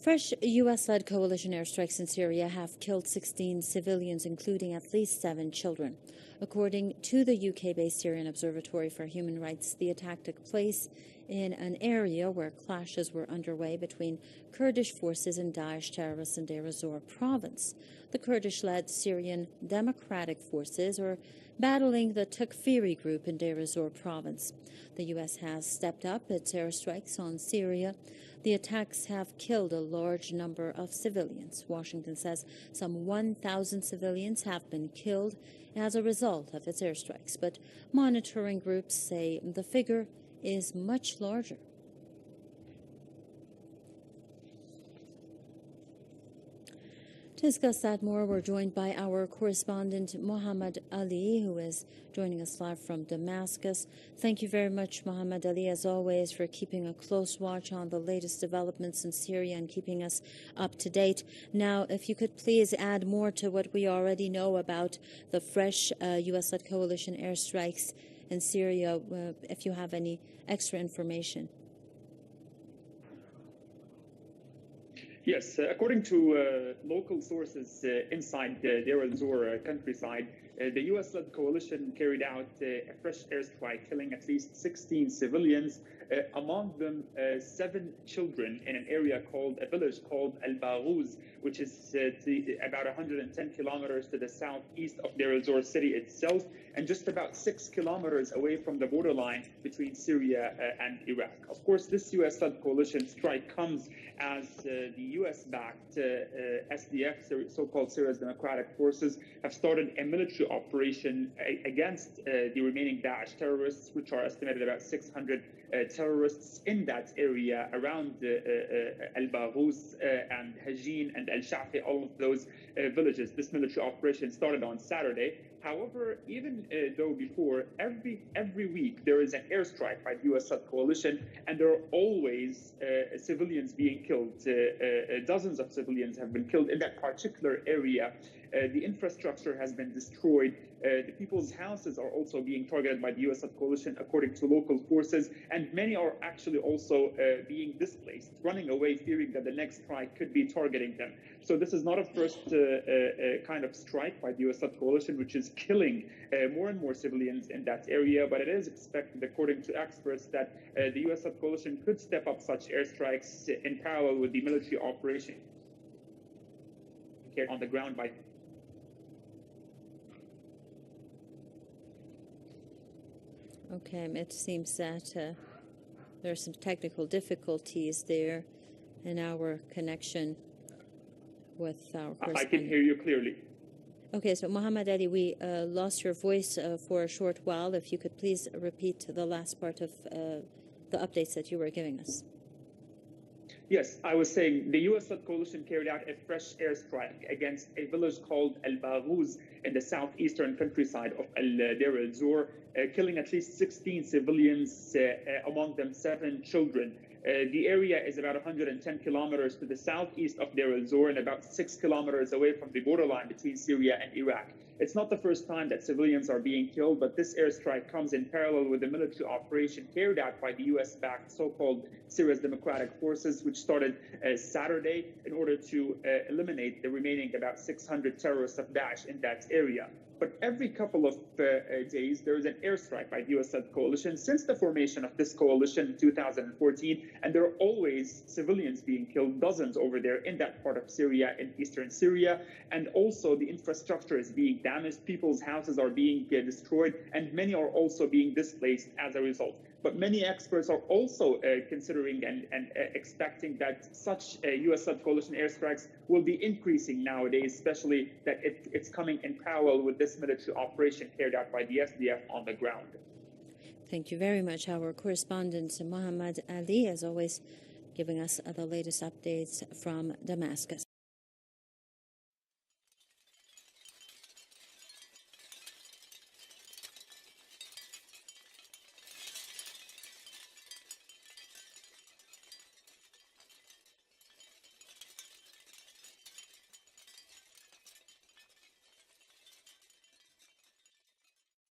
Fresh U.S.-led coalition airstrikes in Syria have killed 16 civilians, including at least 7 children. According to the UK-based Syrian Observatory for Human Rights, the attack took place in an area where clashes were underway between Kurdish forces and Daesh terrorists in Dayr-al-Zawr province. The Kurdish-led Syrian Democratic Forces are battling the Takfiri group in Dayr-al-Zawr province. The U.S. has stepped up its airstrikes on Syria. The attacks have killed a large number of civilians. Washington says some 1,000 civilians have been killed as a result of its airstrikes, but monitoring groups say the figure is much larger. To discuss that more, we're joined by our correspondent Muhammad Ali, who is joining us live from Damascus. Thank you very much, Muhammad Ali, as always, for keeping a close watch on the latest developments in Syria and keeping us up to date. Now, if you could please add more to what we already know about the fresh U.S.-led coalition airstrikes in Syria, if you have any extra information. Yes, according to local sources inside the Dayr-al-Zawr countryside, the U.S.-led coalition carried out a fresh airstrike, killing at least 16 civilians, among them 7 children in an area called a village called Al-Baghouz, which is about 110 kilometers to the southeast of Dayr-al-Zawr city itself, and just about 6 kilometers away from the borderline between Syria and Iraq. Of course, this U.S.-led coalition strike comes as the U.S.-backed SDF, so-called Syrian Democratic Forces, have started a military operation against the remaining Daesh terrorists, which are estimated about 600 terrorists in that area around Al-Baghouz and Hajin and Al-Shafi, all of those villages. This military operation started on Saturday. However, even though before, every week there is an airstrike by the U.S.-led coalition, and there are always civilians being killed. Dozens of civilians have been killed in that particular area. The infrastructure has been destroyed. The people's houses are also being targeted by the U.S.-led coalition, according to local forces, and many are actually also being displaced, running away, fearing that the next strike could be targeting them. So this is not a first kind of strike by the U.S.-led coalition, which is killing more and more civilians in that area, but it is expected, according to experts, that the U.S.-led coalition could step up such airstrikes in parallel with the military operation on the ground by Okay, it seems that there are some technical difficulties there in our connection with our correspondent. I can hear you clearly. Okay, so Muhammad Ali, we lost your voice for a short while. If you could please repeat the last part of the updates that you were giving us. Yes, I was saying the U.S.-led coalition carried out a fresh airstrike against a village called Al-Baghouz in the southeastern countryside of Dayr-al-Zawr, killing at least 16 civilians, among them 7 children. The area is about 110 kilometers to the southeast of Dayr-al-Zawr and about 6 kilometers away from the borderline between Syria and Iraq. It's not the first time that civilians are being killed, but this airstrike comes in parallel with the military operation carried out by the U.S.-backed so-called Syrian Democratic Forces, which started Saturday in order to eliminate the remaining about 600 terrorists of Daesh in that area. But every couple of days, there is an airstrike by the U.S.-led coalition since the formation of this coalition in 2014, and there are always civilians being killed, dozens over there in that part of Syria, in eastern Syria, and also the infrastructure is being damaged, people's houses are being destroyed, and many are also being displaced as a result. But many experts are also considering and expecting that such U.S.-led coalition airstrikes will be increasing nowadays, especially that it's coming in parallel with this military operation carried out by the SDF on the ground. Thank you very much. Our correspondent, Muhammad Ali, as always, giving us the latest updates from Damascus.